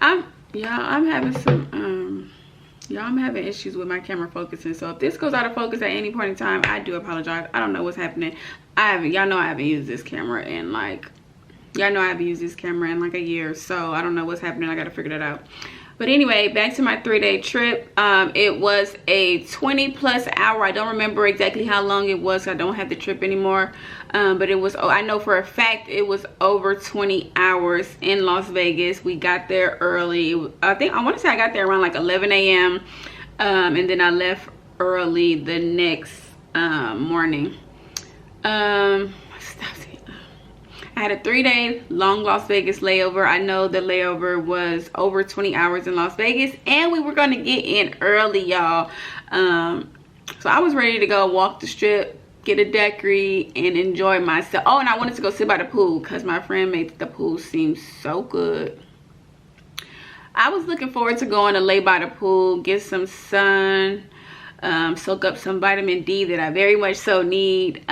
I'm having some I'm having issues with my camera focusing, so if this goes out of focus at any point in time, I do apologize. I don't know what's happening. Y'all know I haven't used this camera in like a year, so I don't know what's happening. I gotta figure that out. But anyway, back to my 3-day trip. It was a 20+ hour. I don't remember exactly how long it was. I don't have the trip anymore. But it was, I know for a fact it was over 20 hours in Las Vegas. We got there early. I want to say I got there around like 11 a.m. And then I left early the next morning. I had a 3-day long Las Vegas layover. I know the layover was over 20 hours in Las Vegas, and we were going to get in early, y'all. So I was ready to go walk the strip, get a daiquiri, and enjoy myself. Oh, and I wanted to go sit by the pool because my friend made the pool seem so good. I was looking forward to going to lay by the pool, get some sun, soak up some vitamin D that I very much so need.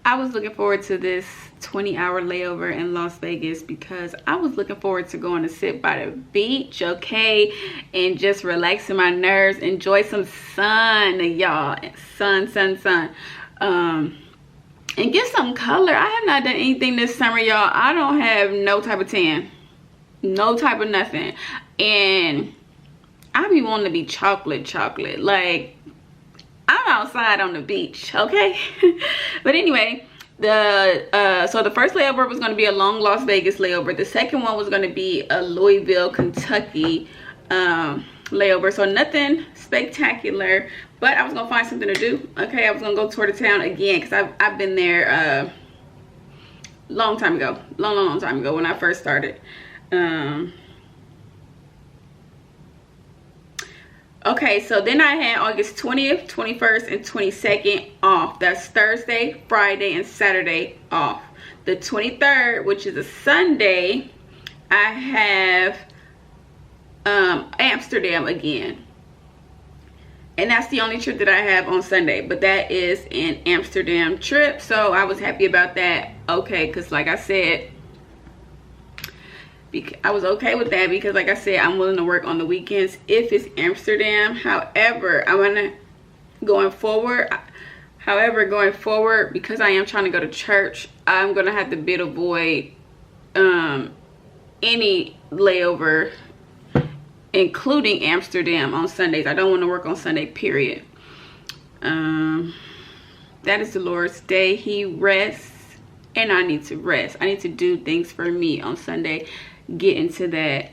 I was looking forward to this 20-hour layover in Las Vegas because I was looking forward to going to sit by the beach, okay, and just relaxing my nerves, enjoy some sun, y'all, sun, and get some color. I have not done anything this summer, y'all. I don't have no type of tan, no type of nothing, and I be wanting to be chocolate, like, I'm outside on the beach, okay? But anyway, so the first layover was going to be a long Las Vegas layover. The second one was going to be a Louisville, Kentucky layover. So nothing spectacular, but I was going to find something to do, okay? I was going to go tour the town again because I've been there long time ago when I first started. Okay, so then I had August 20th, 21st, and 22nd off. That's Thursday, Friday, and Saturday off. The 23rd, which is a Sunday, I have Amsterdam again. And that's the only trip that I have on Sunday. But that is an Amsterdam trip, so I was happy about that. Okay, because like I said, I was okay with that because like I said, I'm willing to work on the weekends if it's Amsterdam. However, going forward, because I am trying to go to church, I'm gonna have to bid avoid any layover, including Amsterdam, on Sundays. I don't want to work on Sunday, period. That is the Lord's day. He rests and I need to rest. I need to do things for me on Sunday. Get into that.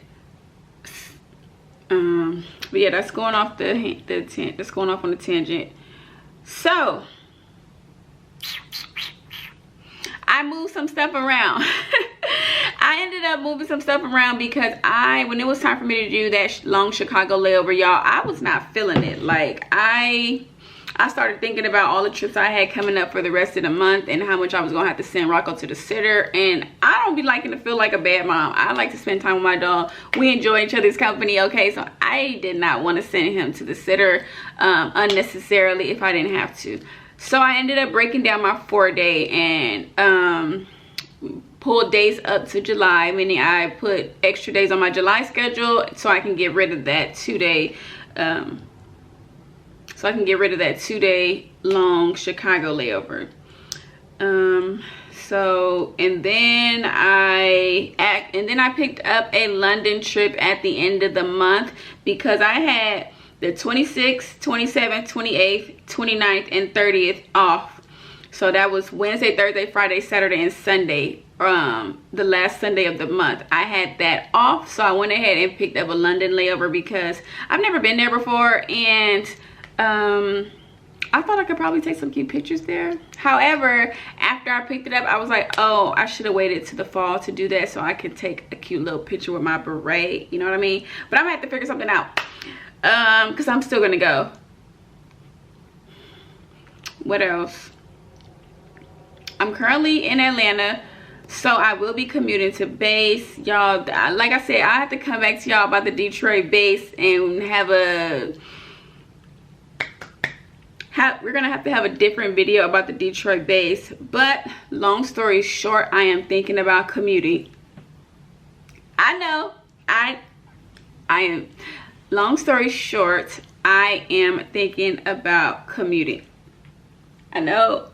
But yeah, that's going off that's going off on the tangent. So I moved some stuff around. I ended up moving some stuff around because when it was time for me to do that long Chicago layover, y'all, I was not feeling it. Like I started thinking about all the trips I had coming up for the rest of the month and how much I was gonna have to send Rocco to the sitter. And I don't be liking to feel like a bad mom. I like to spend time with my dog. We enjoy each other's company, okay? So I did not want to send him to the sitter unnecessarily if I didn't have to. So I ended up breaking down my 4-day and pulled days up to July, meaning I put extra days on my July schedule so I can get rid of that 2-day long Chicago layover. And then I picked up a London trip at the end of the month because I had the 26th, 27th, 28th, 29th, and 30th off. So that was Wednesday, Thursday, Friday, Saturday, and Sunday. The last Sunday of the month I had that off, so I went ahead and picked up a London layover because I've never been there before, and I thought I could probably take some cute pictures there. However, after I picked it up, I was like, oh, I should have waited to the fall to do that so I could take a cute little picture with my beret, you know what I mean? But I'm gonna have to figure something out because I'm still gonna go. What else? I'm currently in Atlanta, so I will be commuting to base, y'all. Like I said, I have to come back to y'all about the Detroit base and have we're gonna have to have a different video about the Detroit base. But long story short, I am thinking about commuting. I know, I am. Long story short, I am thinking about commuting. I know.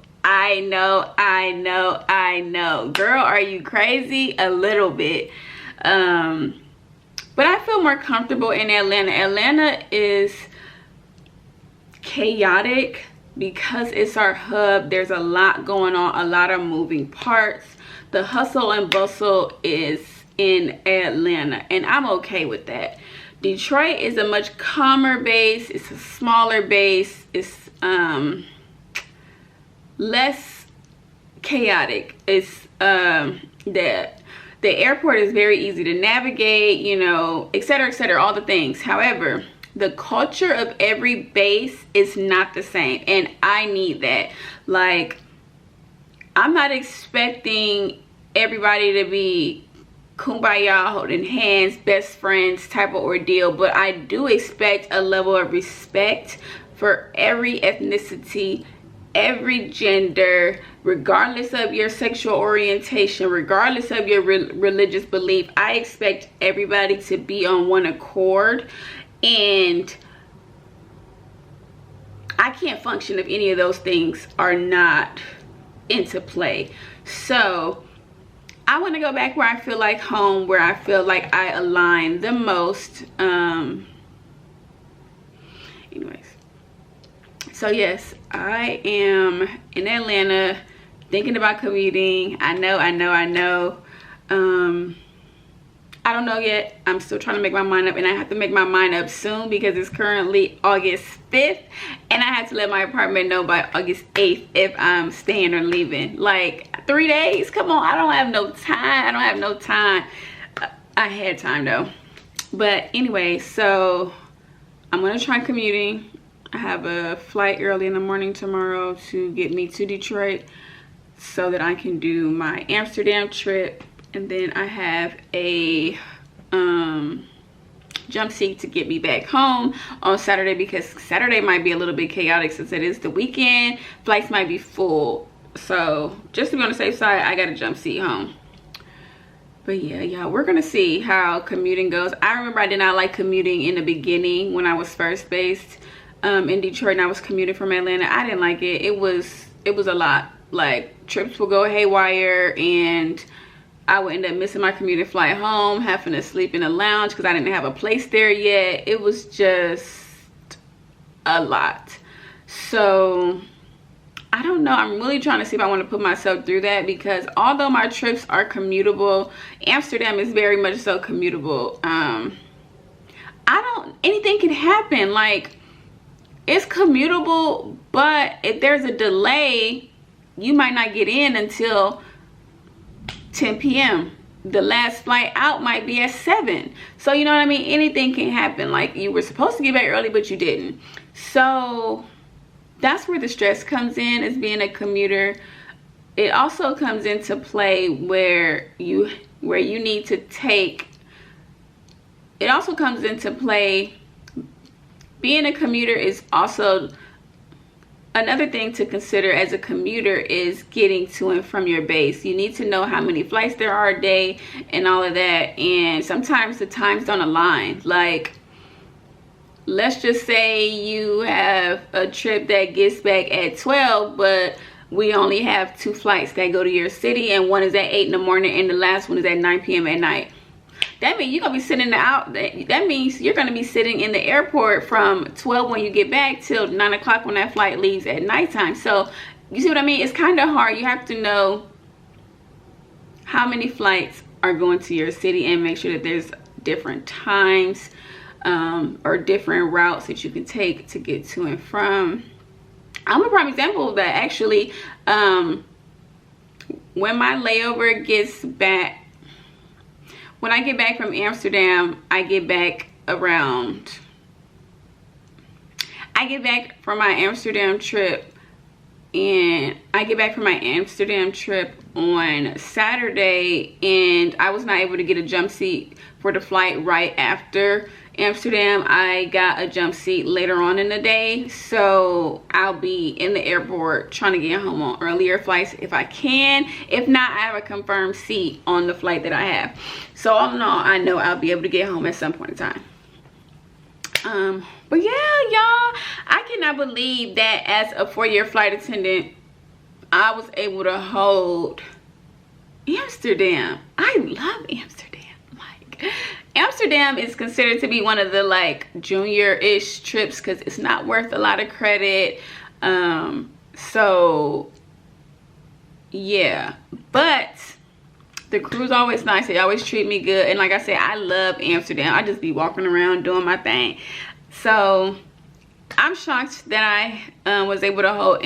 Girl, are you crazy? A little bit. But I feel more comfortable in Atlanta. Atlanta is chaotic because it's our hub. There's a lot going on, a lot of moving parts. The hustle and bustle is in Atlanta, and I'm okay with that. Detroit is a much calmer base. It's a smaller base. It's less chaotic. It's the airport is very easy to navigate, you know, etc., all the things. However, the culture of every base is not the same, and I need that. Like, I'm not expecting everybody to be kumbaya, holding hands, best friends type of ordeal, but I do expect a level of respect for every ethnicity, every gender, regardless of your sexual orientation, regardless of your religious belief. I expect everybody to be on one accord, and I can't function if any of those things are not into play. So I want to go back where I feel like home, where I feel like I align the most. Anyways, so yes, I am in Atlanta thinking about commuting. I know. I don't know yet. I'm still trying to make my mind up, and I have to make my mind up soon because it's currently August 5th, and I have to let my apartment know by August 8th if I'm staying or leaving. Like 3 days? Come on, I don't have no time. I had time though. But anyway, so I'm gonna try commuting. I have a flight early in the morning tomorrow to get me to Detroit so that I can do my Amsterdam trip. And then I have a jump seat to get me back home on Saturday, because Saturday might be a little bit chaotic since it is the weekend. Flights might be full. So just to be on the safe side, I got a jump seat home. But yeah, we're gonna see how commuting goes. I remember I did not like commuting in the beginning when I was first based in Detroit and I was commuting from Atlanta. I didn't like it. It was a lot. Like, trips will go haywire, and I would end up missing my commuting flight home, having to sleep in a lounge because I didn't have a place there yet. It was just a lot. So I don't know. I'm really trying to see if I want to put myself through that, because although my trips are commutable, Amsterdam is very much so commutable. Anything can happen. Like, it's commutable, but if there's a delay, you might not get in until 10 p.m. The last flight out might be at 7. So you know what I mean? Anything can happen. Like, you were supposed to get back early, but you didn't. So that's where the stress comes in, as being a commuter. It also comes into play where you need to take, it also comes into play, being a commuter is also another thing to consider. As a commuter is getting to and from your base. You need to know how many flights there are a day and all of that, and sometimes the times don't align. Like, let's just say you have a trip that gets back at 12, but we only have 2 flights that go to your city, and one is at 8 in the morning and the last one is at 9 p.m. at night. That means you're gonna be sitting that means you're gonna be sitting in the airport from 12 when you get back till 9 o'clock when that flight leaves at nighttime. So you see what I mean? It's kind of hard. You have to know how many flights are going to your city and make sure that there's different times or different routes that you can take to get to and from. I'm a prime example of that, actually. When my layover gets back, when I get back from Amsterdam, I get back from my Amsterdam trip, and I get back from my Amsterdam trip on Saturday, and I was not able to get a jump seat for the flight right after, Amsterdam, I got a jump seat later on in the day, so I'll be in the airport trying to get home on earlier flights if I can. If not, I have a confirmed seat on the flight that I have. So all in all, I know I'll be able to get home at some point in time. But yeah, y'all, I cannot believe that as a 4-year flight attendant, I was able to hold Amsterdam. I love Amsterdam. Like, Amsterdam is considered to be one of the like junior-ish trips because it's not worth a lot of credit. So yeah, but the crew's always nice. They always treat me good, and like I said, I love Amsterdam. I just be walking around doing my thing. So I'm shocked that I was able to hold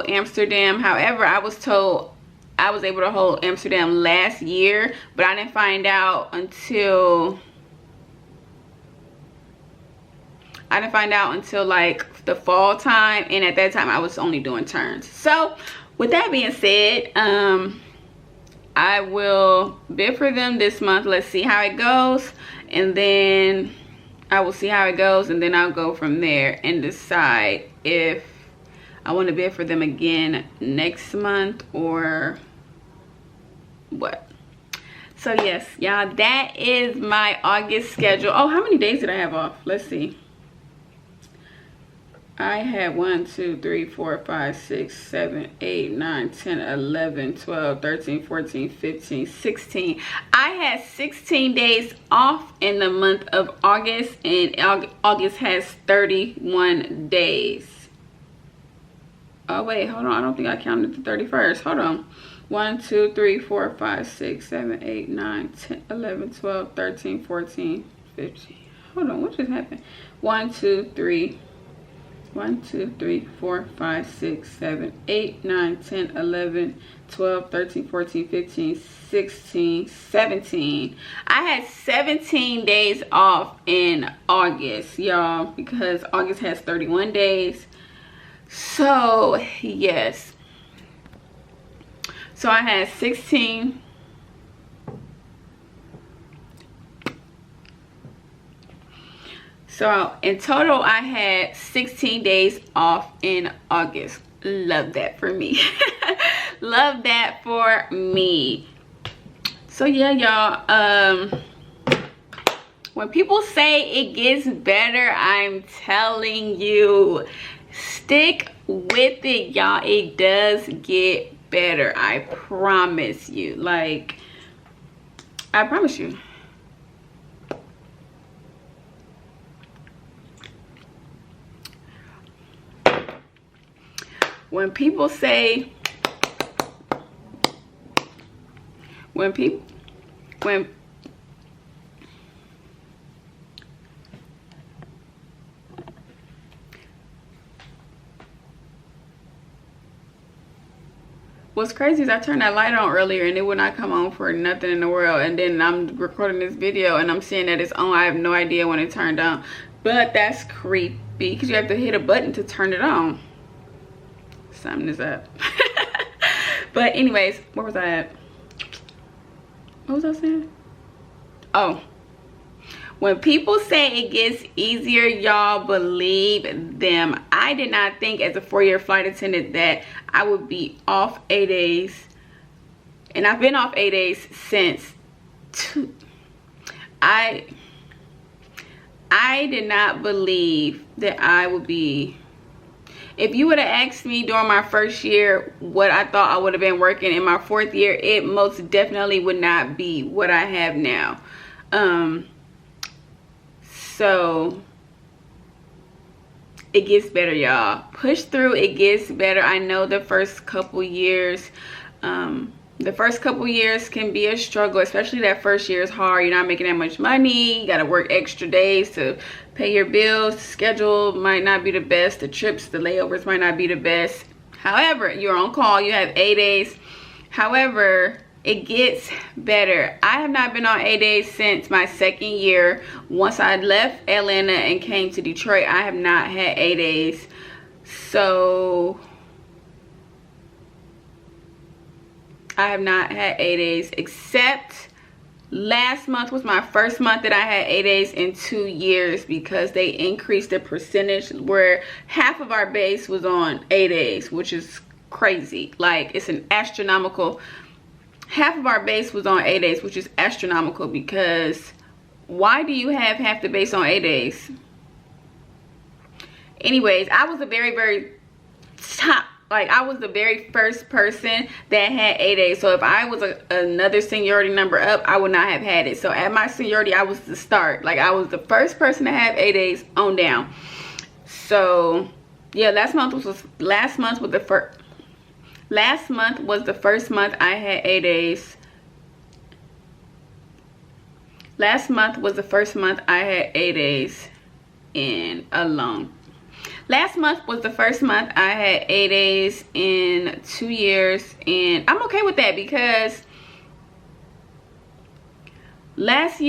Amsterdam. However, I was told I was able to hold Amsterdam last year, but I didn't find out until like the fall time, and at that time I was only doing turns. So with that being said, I will bid for them this month. Let's see how it goes, and then I will see how it goes, and then I'll go from there and decide if I want to bid for them again next month or what. So yes, y'all, that is my August schedule. Oh, how many days did I have off? Let's see. I had 1, 2, 3, 4, 5, 6, 7, 8, 9, 10, 11, 12, 13, 14, 15, 16. I had 16 days off in the month of August, and August has 31 days. Oh wait, hold on, I don't think I counted the 31st. Hold on. 1, 2, 3, 4, 5, 6, 7, 8, 9, 10, 11, 12, 13, 14, 15. Hold on, what just happened? 1, 2, 3, 4, 5, 6, 7, 8, 9, 10, 11, 12, 13, 14, 15, 16, 17. I had 17 days off in August, y'all, because August has 31 days. So yes, so I had 16. So in total, I had 16 days off in August. Love that for me. Love that for me. So yeah, y'all, when people say it gets better, I'm telling you, stick with it, y'all. It does get better. I promise you. Like, I promise you. When people say, what's crazy is I turned that light on earlier and it would not come on for nothing in the world, and then I'm recording this video and I'm seeing that it's on. I have no idea when it turned on, but that's creepy because you have to hit a button to turn it on. Something is up. But anyways, where was I at? What was I saying? Oh, when people say it gets easier, y'all, believe them. I did not think as a 4-year flight attendant that I would be off 8 days, and I've been off 8 days since I did not believe that I would be. If you would have asked me during my first year what I thought I would have been working in my 4th year, it most definitely would not be what I have now. So it gets better, y'all. Push through, it gets better. I know the first couple years can be a struggle, especially that first year is hard. You're not making that much money. You gotta work extra days to pay your bills. The schedule might not be the best. The trips, the layovers might not be the best. However, you're on call. You have 8 days. However, it gets better. I have not been on 8 days since my 2nd year. Once I left Atlanta and came to Detroit, I have not had 8 days. So I have not had 8 days, except Last month was my first month that I had A-days in 2 years, because they increased the percentage where half of our base was on A-days, which is crazy. Like, it's an astronomical, half of our base was on A-days, which is astronomical, because why do you have half the base on A-days? Anyways, I was a very top, like, I was the very first person that had A-days. So if I was another seniority number up, I would not have had it. So at my seniority, I was the start. Like, I was the first person to have A-days on down. So yeah, last month was the first month I had A-days. Last month was the first month I had A-days in a long. Last month was the first month I had A-days in 2 years, and I'm okay with that, because last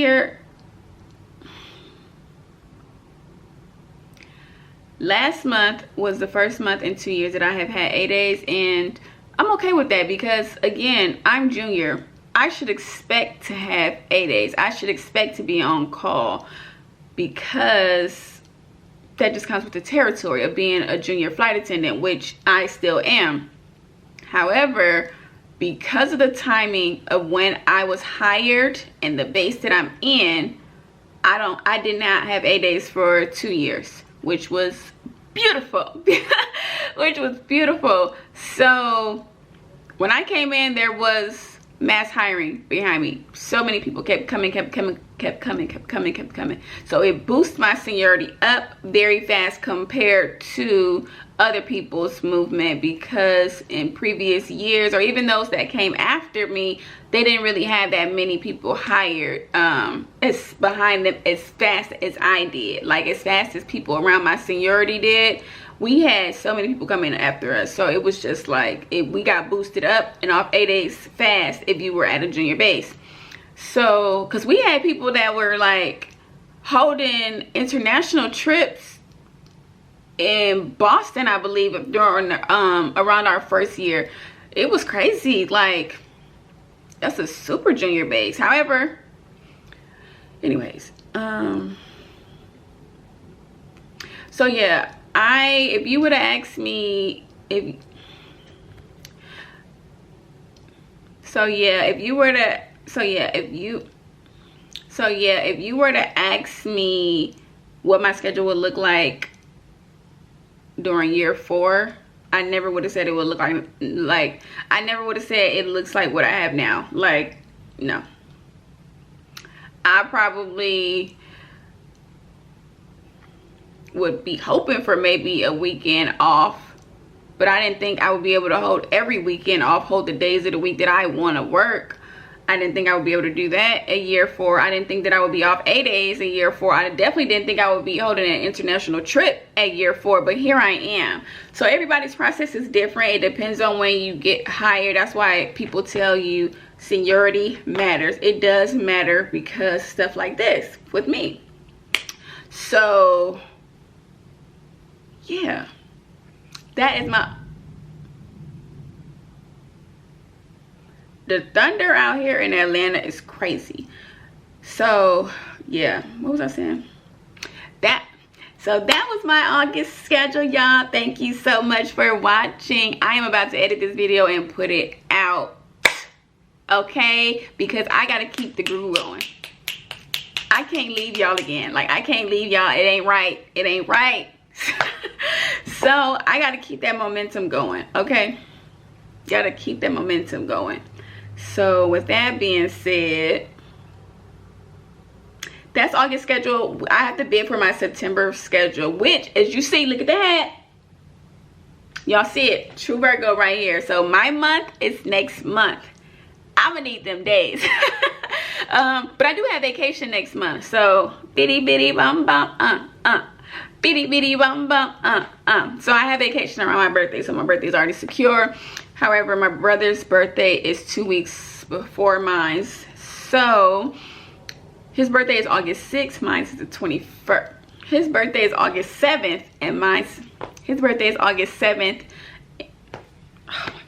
month was the first month in 2 years that I have had A-days, and I'm okay with that, because again, I'm junior. I should expect to have A-days. I should expect to be on call, because that just comes with the territory of being a junior flight attendant, which I still am. However, because of the timing of when I was hired and the base that I'm in, I did not have A-days for 2 years, which was beautiful. Which was beautiful. So when I came in, there was mass hiring behind me. So many people kept coming. So it boosted my seniority up very fast compared to other people's movement, because in previous years, or even those that came after me, they didn't really have that many people hired as behind them as fast as I did. Like, as fast as people around my seniority did. We had so many people coming after us, so it was just like, we got boosted up and off A-days fast if you were at a junior base. So, because we had people that were like holding international trips in Boston, I believe, during around our first year. It was crazy. Like, that's a super junior base. However, anyways, so yeah, if you would have asked me if you were to ask me what my schedule would look like during year 4, I never would have said it would look like I never would have said it looks like what I have now. Like, no. I probably would be hoping for maybe a weekend off, but I didn't think I would be able to hold every weekend off, hold the days of the week that I want to work. I didn't think I would be able to do that at year 4. I didn't think that I would be off A-days in year 4. I definitely didn't think I would be holding an international trip at year 4, but here I am. So everybody's process is different. It depends on when you get hired. That's why people tell you seniority matters. It does matter, because stuff like this with me. So yeah, that is the thunder out here in Atlanta is crazy. So yeah, what was I saying? So that was my August schedule, y'all. Thank you so much for watching. I am about to edit this video and put it out, okay, because I gotta keep the groove going. I can't leave y'all again. Like, I can't leave y'all. It ain't right. It ain't right. So I gotta keep that momentum going, okay? Gotta keep that momentum going. So with that being said, that's August schedule. I have to bid for my September schedule, which, as you see, look at that. Y'all see it, true Virgo right here. So my month is next month. I'm gonna need them days. But I do have vacation next month. So bitty bitty bum bum bitty bitty bum bum So I have vacation around my birthday. So my birthday is already secure. However, my brother's birthday is 2 weeks before mine. So his birthday is August 6th. Mine is the 21st. His birthday is August 7th, and his birthday is August 7th. Oh my God.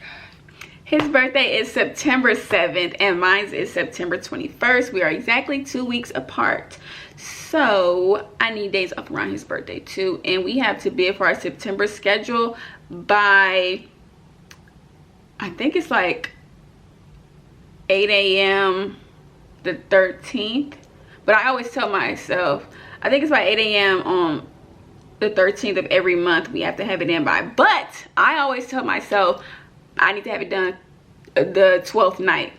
His birthday is September 7th and mine is September 21st. We are exactly 2 weeks apart. So I need days off around his birthday too. And we have to bid for our September schedule by, I think it's like 8 a.m. the 13th. But I always tell myself, I think it's by 8 a.m. on the 13th of every month we have to have it in by. But I always tell myself I need to have it done the 12th night.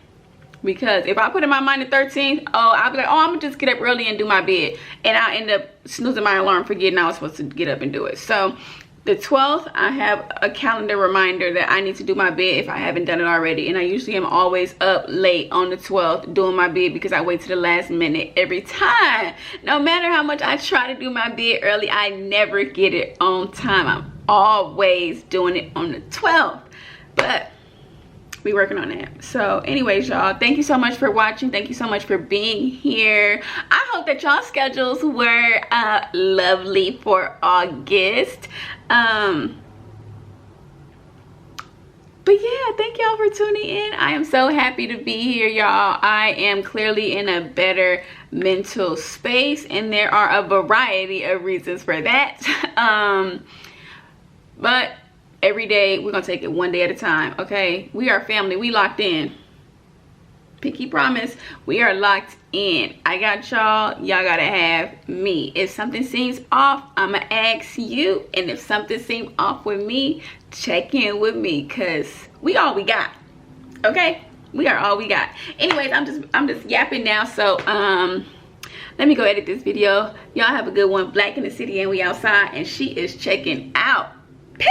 Because if I put in my mind the 13th, I'll be like, I'm gonna just get up early and do my bid. And I'll end up snoozing my alarm, forgetting I was supposed to get up and do it. So the 12th, I have a calendar reminder that I need to do my bid if I haven't done it already. And I usually am always up late on the 12th doing my bid because I wait to the last minute every time. No matter how much I try to do my bid early, I never get it on time. I'm always doing it on the 12th. But we working on that. So anyways, y'all, thank you so much for watching. Thank you so much for being here. I hope that y'all schedules were lovely for August. But yeah, thank y'all for tuning in. I am so happy to be here, y'all. I am clearly in a better mental space, and there are a variety of reasons for that. But every day we're gonna take it one day at a time. Okay, we are family. We locked in. Pinky promise, we are locked in. I got y'all, y'all gotta have me. If something seems off, I'ma ask you, and if something seems off with me, check in with me, because we all we got. Okay, we are all we got. Anyways, I'm just yapping now. So let me go edit this video. Y'all have a good one. Black in the city and we outside, and she is checking out. Peace.